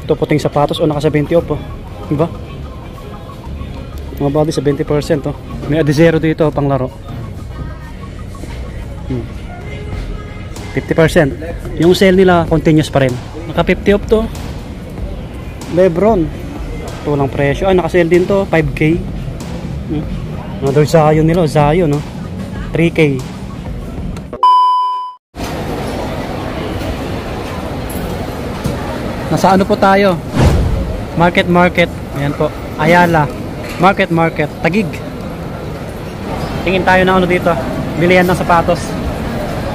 Ito puting sapatos o naka 70 off oh. Diba? Mga body sa 20% oh. May adizero dito pang laro. 50%. Yung sale nila continuous pa rin. Naka 50 off to. Lebron. Ito lang presyo. Ah, naka sale din to. 5K. Another Zion nila. Zion no. 3K. Nasa ano po tayo? Market. Ayan po. Ayala. Market. Tagig. Tingin tayo ng ano dito. Bilihan ng sapatos.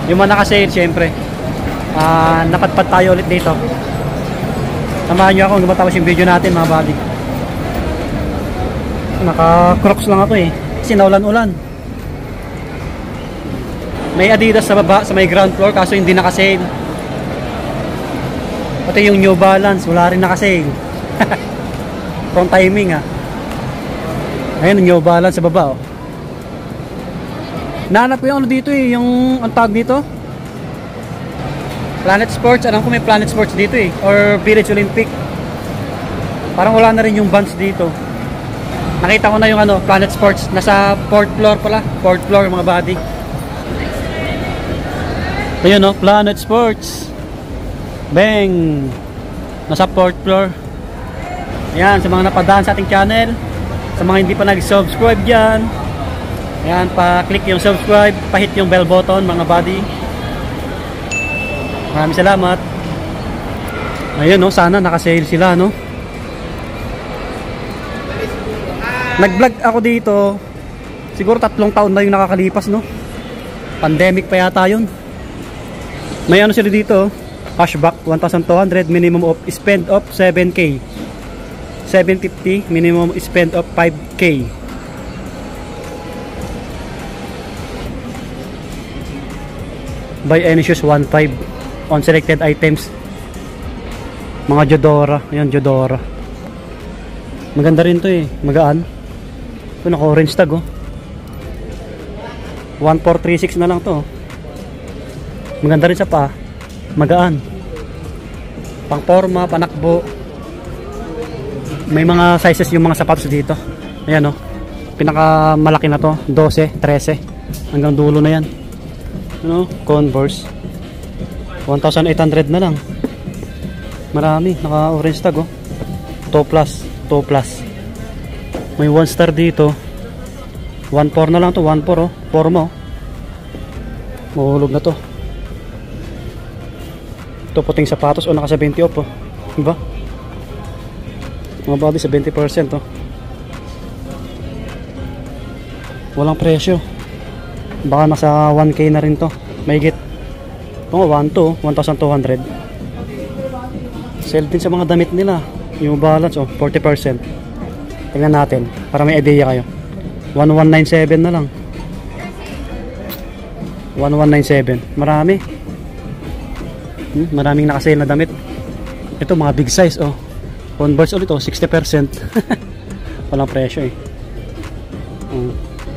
Yung mga naka-sale syempre. Napadpad tayo ulit dito. Samahan nyo ako. Lumatapos yung video natin mga buddy. Naka-crocs lang ako eh. Kasi naulan-ulan. May Adidas sa baba sa may ground floor. Kaso hindi naka-sale. Pati yung New Balance. Wala rin naka-sale. Wrong timing ah. Ayun, New Balance sa baba oh. Nahanap ko yung ano dito eh, yung ang tag dito Planet Sports, alam ko may Planet Sports dito eh, or Village Olympic. Parang wala na rin yung Vans dito. Nakita ko na yung ano, Planet Sports, nasa 4th floor pala, 4th floor mga buddy. Ayun no, Planet Sports. Bang! Nasa 4th floor. Ayan, sa mga napadaan sa ating channel, sa mga hindi pa nag-subscribe dyan, ayan, pa-click yung subscribe, pa-hit yung bell button mga buddy. Maraming salamat. Ayun no, sana naka-sale sila no. Nag-vlog ako dito, siguro 3 taon na yung nakakalipas no. Pandemic pa yata yun. May ano sila dito, cashback 1,200, minimum of spend of 7K. 750, minimum spend of 5K. Buy any shoes 1.5 on selected items. Mga Jodora, ayan Jodora. Maganda rin to eh, magaan. Ito naka orange tag oh. 1436 na lang to. Maganda rin sa paa, magaan. Pang forma, panakbo. May mga sizes yung mga sapatos dito. Ayan oh. Pinaka malaki na to, 12, 13. Hanggang dulo na yan. Ano? Converse 1,800 na lang. Marami, naka orange tag oh. 2 plus. May 1 star dito. 1.4 na lang to, 1.4 oh. Forma oh. Mahulog na to. Ito puting sapatos o naka 70 off oh. Diba? Mga body sa 20% oh. Walang presyo. Baka nasa 1K na rin to. Mahigit. Ito nga 1,200. Sale din sa mga damit nila. Yung balance oh, 40%. Tingnan natin para may idea kayo. 1197 na lang. 1197. Marami. Maraming nakasale na damit. Ito mga big size oh. Converse ulit oh, 60%. Walang presyo eh.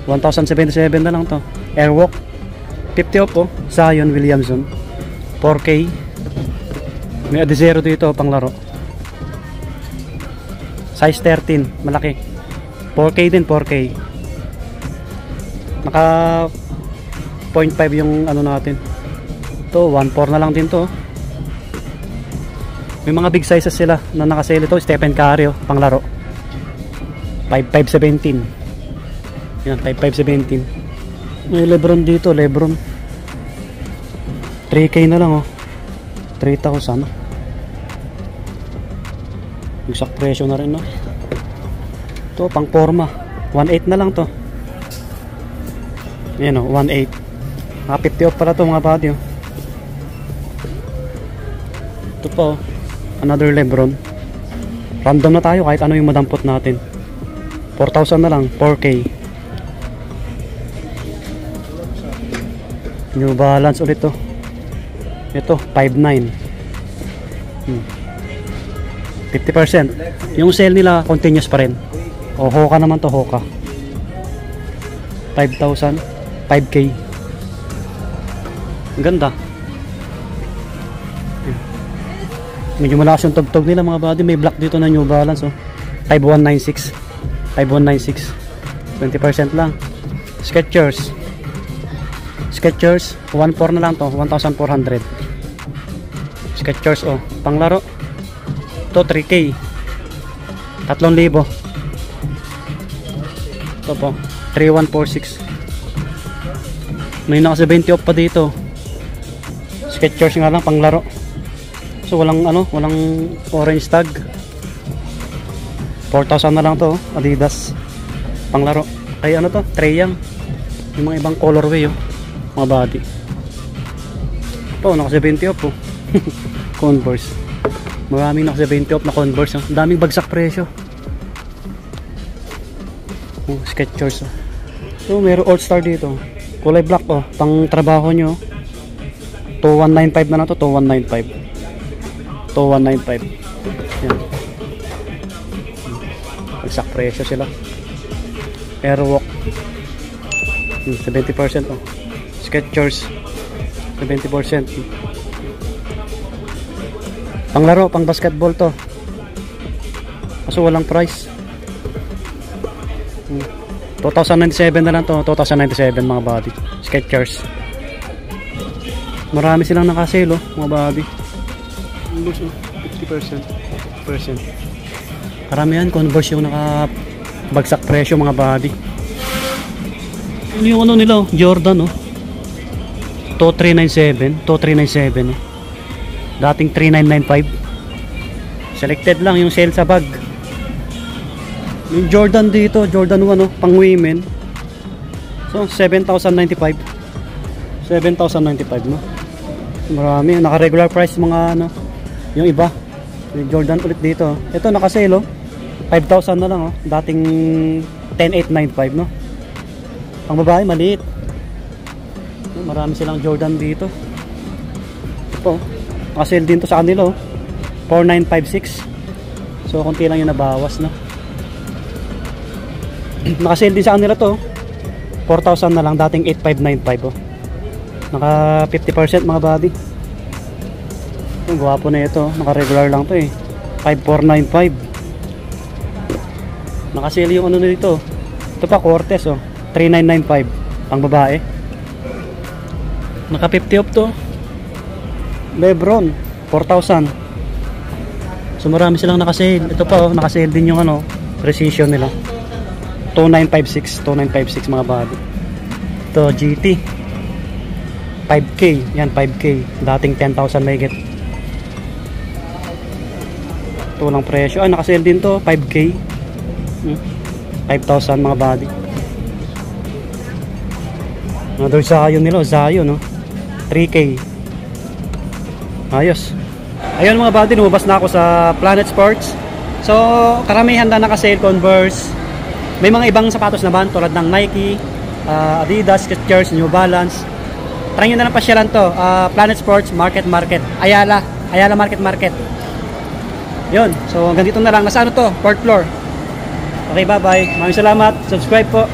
1,077 na lang to. Airwalk 50 off oh. Zion Williamson 4K. May adizero dito pang laro. Size 13, malaki. 4K din, 4K. Naka 0.5 yung ano natin. Ito 1.4 na lang din to. May mga big sizes sila na nakasale ito. Stephen Curry oh, pang laro. 5.517. Yan, 5.517. May Lebron dito, Lebron 3K na lang oh. 3,000. Exact presyo na rin no. Ito pang forma 1.8 na lang to. Yan oh, 1.8. 50 off pala to mga buddy oh. Ito pa oh, another Lebron. Random na tayo kahit ano yung madampot natin. 4,000 na lang, 4K. New Balance ulit to. Ito 5.9. 50%. Yung sale nila continuous pa rin. O Hoka naman to, Hoka 5,000, 5K. Ang ganda. Medyo malakas yung tugtog nila mga buddy. May black dito na New Balance oh. 5196. 5196. 20% lang. Skechers. Skechers 1.4 na lang to, 1,400. Skechers oh, panglaro. To 3K. 3,000. Ito po, 3,146. May naka 70 off pa dito. Skechers nga lang panglaro. So walang ano, walang orange tag. 4,000 na lang to, Adidas. Panglaro. Ay ano to, Treyang. Yung mga ibang colorway oh. Mga body. Ito, naka 70 off oh. Converse. Maraming naka 70 off na Converse oh. Daming bagsak presyo. Oh, Skechers oh. So meron All Star dito. Kulay black oh, pang trabaho nyo. 2195 na to, 2195. 2195. Yan. Bagsak presyo sila. Airwalk. 70% oh. Skechers 70%. Panglaro, pang basketball to. Kaso walang price. 2097 na lang to, 2097 mga body. Skechers. Marami silang nakasale oh, mga body. 50%. Karamihan Converse yung nakabagsak presyo mga body. Ano yung ano nila oh, Jordan oh. 2397, 2397 oh. Dating 3995. Selected lang yung sale sa bag. Yung Jordan dito, Jordan 1 oh, pang women. So 7,095. 7,095 no. Marami, naka-regular price mga ano. Yung iba, yung Jordan ulit dito. Ito naka-sale oh. 5,000 na lang oh. Dating 10,895 no. Ang babae maliit. Marami silang Jordan dito. Ito, naka-sale din to sa kanila oh. 4,956. So konti lang yung nabawas no. Naka-sale din sa kanila to. 4,000 na lang, dating 8,595 oh. Naka 50% mga body. Ang gwapo na ito, naka-regular lang to eh. 5,495. Naka-sale yung ano nito. Ito pa Cortez oh. 3,995 pang babae. Naka 50 off to. Lebron 4,000. So marami silang naka-sale. Ito pa oh, naka-sale din yung ano, precision nila. 2,956, 2,956 mga body. Ito GT 5K, yan 5K. Dating 10,000 may get. Ito lang presyo. Ah, naka-sale din to, 5K. 5,000 mga body. Another Zion nila, Zion no. 3K. Ayos. Ayun mga buddy, lumabas na ako sa Planet Sports. So, karamihan na naka-sale Converse. May mga ibang sapatos naman tulad ng Nike, Adidas, Skechers, New Balance. Try nyo na lang pasyalan to. Planet Sports, Market. Ayala Market. Yun. So, hanggang dito na lang. Nasa ano to? 4th floor. Okay, bye-bye. Maraming salamat. Subscribe po.